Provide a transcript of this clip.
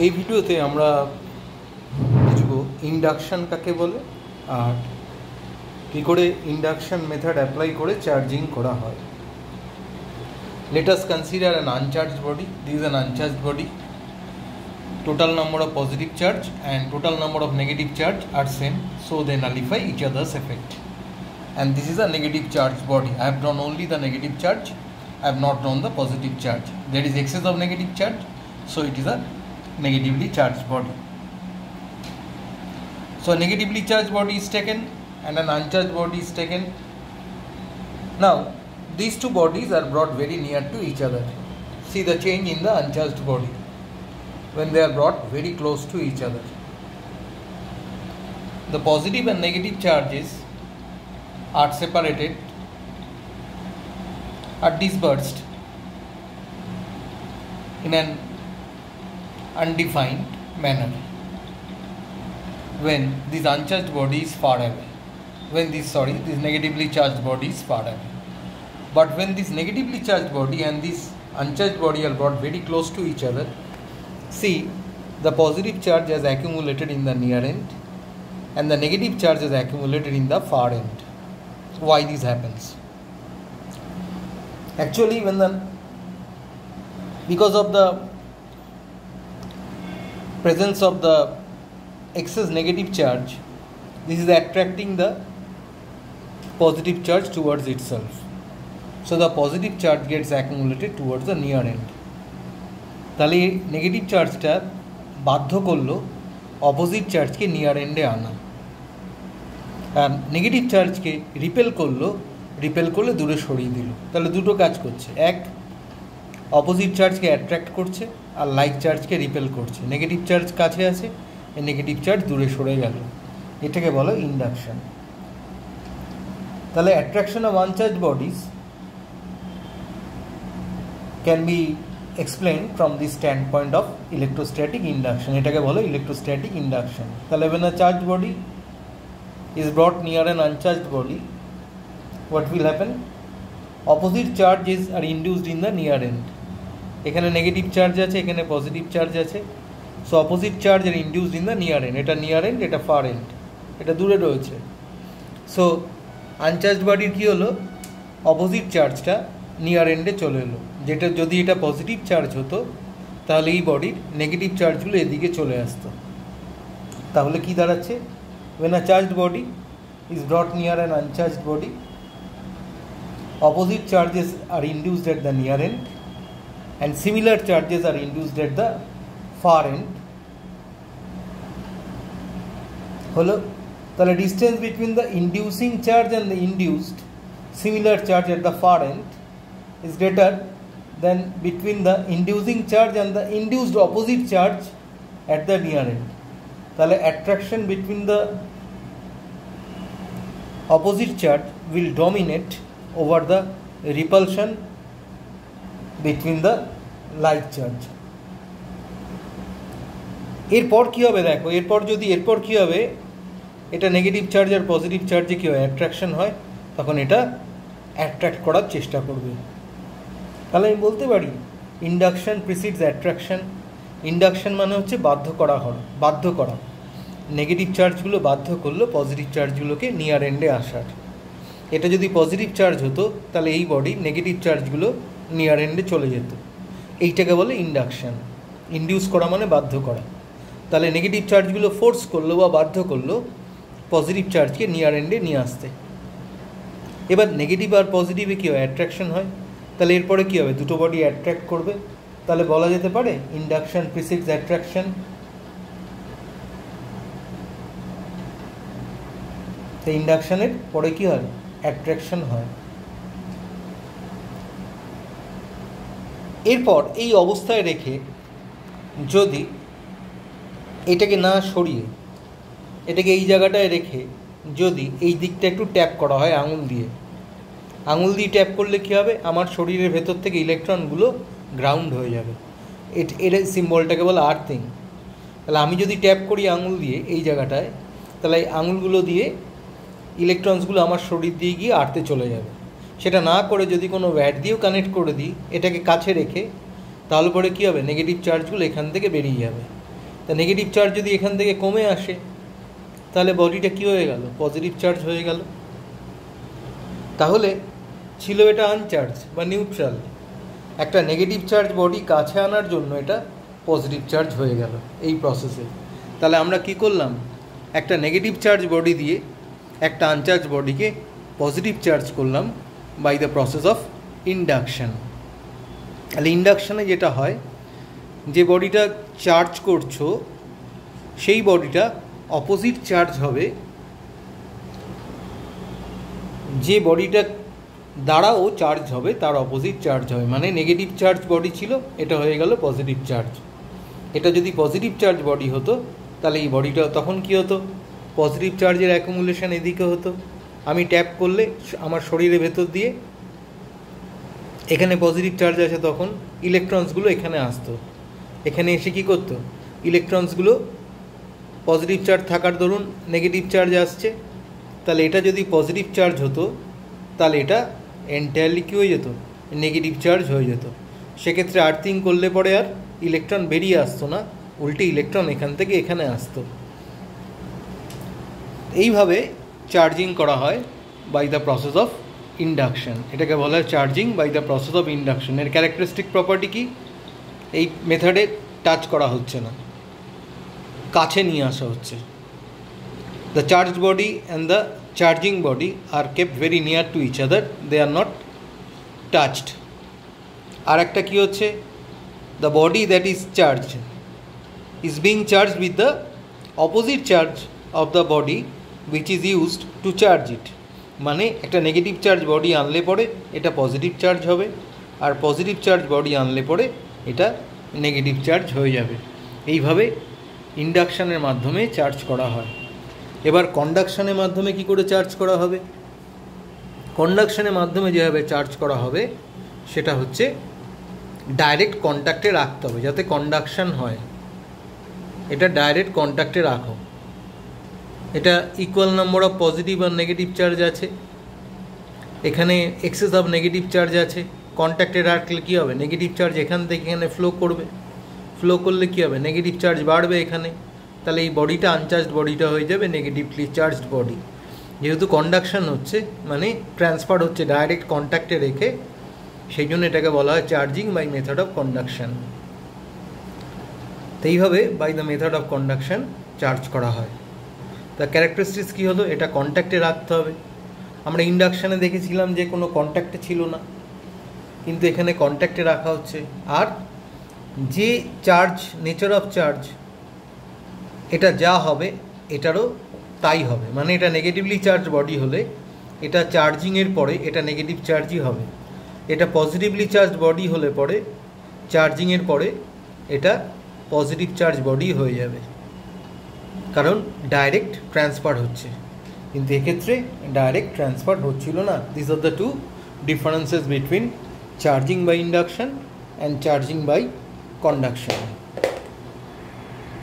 এই ভিডিওতে আমরা বুঝব ইন্ডাকশন কাকে বলে আর কী করে ইন্ডাকশন মেথড অ্যাপ্লাই করে চার্জিং করা হয়। Let us consider an uncharged body. This is an uncharged body. Total number of positive charge and total number of negative charge are same, so they nullify each other's effect. And this is a negative charged body. I have drawn only the negative charge. I have not drawn the positive charge. There is excess of negative charge, so it is a negatively charged body. So a negatively charged body is taken and an uncharged body is taken. Now these two bodies are brought very near to each other. See the change in the uncharged body when they are brought very close to each other. The positive and negative charges are separated, are dispersed in an undefined manner when this uncharged body is far away. This negatively charged body is far away. But when this negatively charged body and this uncharged body are brought very close to each other, see the positive charge has accumulated in the near end and the negative charge is accumulated in the far end. Why this happens? Actually, because of the presence of the excess negative charge, this is attracting the positive charge towards itself. So the positive charge gets accumulated towards the near end. তাহলে negative চার্জটা বাধ্য করলো opposite চার্জকে near এন্ডে আনা, আর negative চার্জকে repel করলে দূরে সরিয়ে দিল। তাহলে দুটো কাজ করছে, এক অপোজিট চার্জকে অ্যাট্রাক্ট করছে আর লাইক চার্জকে রিপেল করছে। নেগেটিভ চার্জ কাছে আছে, নেগেটিভ চার্জ দূরে সরে গেল, এটাকে বলো ইন্ডাকশন। তাহলে attraction of uncharged bodies can be explained from the standpoint of electrostatic induction. এটাকে বলো electrostatic induction. তাহলে when a charged body is brought near an uncharged body, what will happen? Opposite charges are induced in the near end. এখানে negative charge আছে, এখানে positive charge আছে, so opposite charge are induced in the near end. এটা near end, এটা far end, এটা দূরে রয়েছে। So uncharged বডির কী হলো, অপোজিট চার্জটা নিয়ার এন্ডে চলে এলো। যেটা যদি এটা পজিটিভ চার্জ হতো তাহলে এই বডির নেগেটিভ চার্জগুলো এদিকে চলে আসতো। তাহলে কি দাঁড়াচ্ছে, when a charged body is brought near an uncharged body, opposite charges are induced at the near end and similar charges are induced at the far end. হলো, তাহলে distance between the inducing charge and the induced similar charge at the far end is greater than between the inducing charge and the induced opposite charge at the near end. তাহলে attraction between the opposite charge will dominate over the repulsion between the like charge. এরপর কী হবে দেখো, এরপর কী হবে, এটা negative charge আর positive চার্জে কী হয়, attraction হয়, তখন এটা অ্যাট্রাক্ট করার চেষ্টা করবে। তাহলে আমি বলতে পারি ইন্ডাকশন প্রিসিডস অ্যাট্রাকশন। ইন্ডাকশন মানে হচ্ছে বাধ্য করা। নেগেটিভ চার্জগুলো বাধ্য করলো পজিটিভ চার্জগুলোকে নিয়ার এন্ডে আসার। এটা যদি পজিটিভ চার্জ হতো তাহলে এই বডি নেগেটিভ চার্জগুলো নিয়ার এন্ডে চলে যেত। এইটাকে বলে ইন্ডাকশন। ইন্ডিউস করা মানে বাধ্য করা। তাহলে নেগেটিভ চার্জগুলো ফোর্স করলো বা বাধ্য করলো পজিটিভ চার্জকে নিয়ার এন্ডে নিয়ে আসতে। এবার নেগেটিভ আর পজিটিভে কী হয়, অ্যাট্রাকশন হয়। তাহলে এরপরে কী হবে, দুটো বডি অ্যাট্রাক্ট করবে। তাহলে বলা যেতে পারে ইন্ডাকশন প্রিসিডস অ্যাট্রাকশন। তো ইন্ডাকশনের পরে কী হয়, অ্যাট্রাকশন হয়। এরপর এই অবস্থায় রেখে যদি এটাকে না সরিয়ে এটাকে এই জায়গাটায় রেখে যদি এই দিকটা একটু ট্যাপ করা হয় আঙুল দিয়ে ট্যাপ করলে কী হবে, আমার শরীরের ভেতর থেকে ইলেকট্রনগুলো গ্রাউন্ড হয়ে যাবে। এর সিম্বলটাকে বলে আর্থিং। তাহলে আমি যদি ট্যাপ করি আঙুল দিয়ে এই জায়গাটায়, তাহলে এই আঙুলগুলো দিয়ে ইলেকট্রনসগুলো আমার শরীর দিয়ে গিয়ে আর্থে চলে যাবে। সেটা না করে যদি কোনো ওয়্যার দিয়েও কানেক্ট করে দিই এটাকে কাছে রেখে, তাহলে পরে কী হবে, নেগেটিভ চার্জগুলো এখান থেকে বেরিয়ে যাবে তা নেগেটিভ চার্জ যদি এখান থেকে কমে আসে তাহলে বডিটা কী হয়ে গেল? পজিটিভ চার্জ হয়ে গেল। তাহলে ছিল এটা আনচার্জ বা নিউট্রাল, একটা নেগেটিভ চার্জ বডি কাছে আনার জন্য এটা পজিটিভ চার্জ হয়ে গেল এই প্রসেসে। তাহলে আমরা কি করলাম? একটা নেগেটিভ চার্জ বডি দিয়ে একটা আনচার্জ বডিকে পজিটিভ চার্জ করলাম by the process of induction. তাহলে ইন্ডাকশানে যেটা হয়, যে বডিটা চার্জ করছো সেই বডিটা অপোজিট চার্জ হবে যে বডিটা দ্বারাও চার্জ হবে তার অপোজিট চার্জ হবে। মানে নেগেটিভ চার্জ বডি ছিল, এটা হয়ে গেল পজিটিভ চার্জ। এটা যদি পজিটিভ চার্জ বডি হতো তাহলে এই বডিটা তখন কী হতো? পজিটিভ চার্জের অ্যাকুমুলেশন এদিকে হতো। আমি ট্যাপ করলে আমার শরীরের ভেতর দিয়ে এখানে পজিটিভ চার্জ আছে, তখন ইলেকট্রনসগুলো এখানে আসতো। এখানে এসে কী করতো? ইলেকট্রনসগুলো পজিটিভ চার্জ থাকার দরুন নেগেটিভ চার্জ আসছে, তাহলে এটা যদি পজিটিভ চার্জ হতো তাহলে এটা এন্টায়ারলি কী হয়ে যেত? নেগেটিভ চার্জ হয়ে যেত। সেক্ষেত্রে আর্থিং করলে পরে আর ইলেকট্রন বেরিয়ে আসতো না, উল্টে ইলেকট্রন এখান থেকে এখানে আসতো। এইভাবে চার্জিং করা হয় by the process of induction. এটাকে বলা হয় charging by the process of induction. এর ক্যারেক্টারিস্টিক প্রপার্টি কি? এই মেথডে টাচ করা হচ্ছে না, কাছে নিয়ে আসা হচ্ছে। The charged body and the charging body are kept very near to each other, they are not touched. আর একটা কী হচ্ছে? The body that is charged is being charged with the opposite charge of the body which is used to charge it. মানে একটা negative charge body আনলে পরে এটা positive charge হবে, আর পজিটিভ চার্জ বডি আনলে পরে এটা নেগেটিভ চার্জ হয়ে যাবে। এইভাবে ইন্ডাকশানের মাধ্যমে চার্জ করা হয়। এবার কন্ডাকশানের মাধ্যমে কি করে চার্জ করা হবে? কন্ডাকশানের মাধ্যমে যেভাবে চার্জ করা হবে সেটা হচ্ছে ডাইরেক্ট কন্ট্যাক্টে রাখতে হবে যাতে কন্ডাকশান হয়। এটা ডাইরেক্ট কন্ট্যাক্টে রাখো। এটা ইকুয়াল নাম্বার অফ পজিটিভ আর নেগেটিভ চার্জ আছে, এখানে এক্সেস অফ নেগেটিভ চার্জ আছে। কন্ট্যাক্টে রাখলে কী হবে? নেগেটিভ চার্জ এখান থেকে এখানে ফ্লো করবে, ফ্লো করলে কী হবে? নেগেটিভ চার্জ বাড়বে এখানে, তাহলে এই বডিটা আনচার্জড বডিটা হয়ে যাবে নেগেটিভলি চার্জড বডি। যেহেতু কন্ডাকশান হচ্ছে মানে ট্রান্সফার হচ্ছে ডাইরেক্ট কন্ট্যাক্টে রেখে, সেই জন্য এটাকে বলা হয় charging by method of conduction. তো এইভাবে by the method of conduction charge করা হয়। তা ক্যারেক্টারিস্টিক্স কী হলো? এটা কন্ট্যাক্টে রাখতে হবে। আমরা ইন্ডাকশানে দেখেছিলাম যে কোনো কন্ট্যাক্টে ছিল না, কিন্তু এখানে কন্ট্যাক্টে রাখা হচ্ছে। আর যে চার্জ, নেচার অফ চার্জ, এটা যা হবে এটারও তাই হবে। মানে এটা নেগেটিভলি চার্জ বডি হলে এটা চার্জিংয়ের পরে এটা নেগেটিভ চার্জই হবে। এটা পজিটিভলি চার্জ বডি হলে পরে চার্জিংয়ের পরে এটা পজিটিভ চার্জ বডি হয়ে যাবে, কারণ ডাইরেক্ট ট্রান্সফার হচ্ছে। কিন্তু এক্ষেত্রে ডাইরেক্ট ট্রান্সফার হচ্ছিল না। This are the two differences between charging by induction and charging by conduction.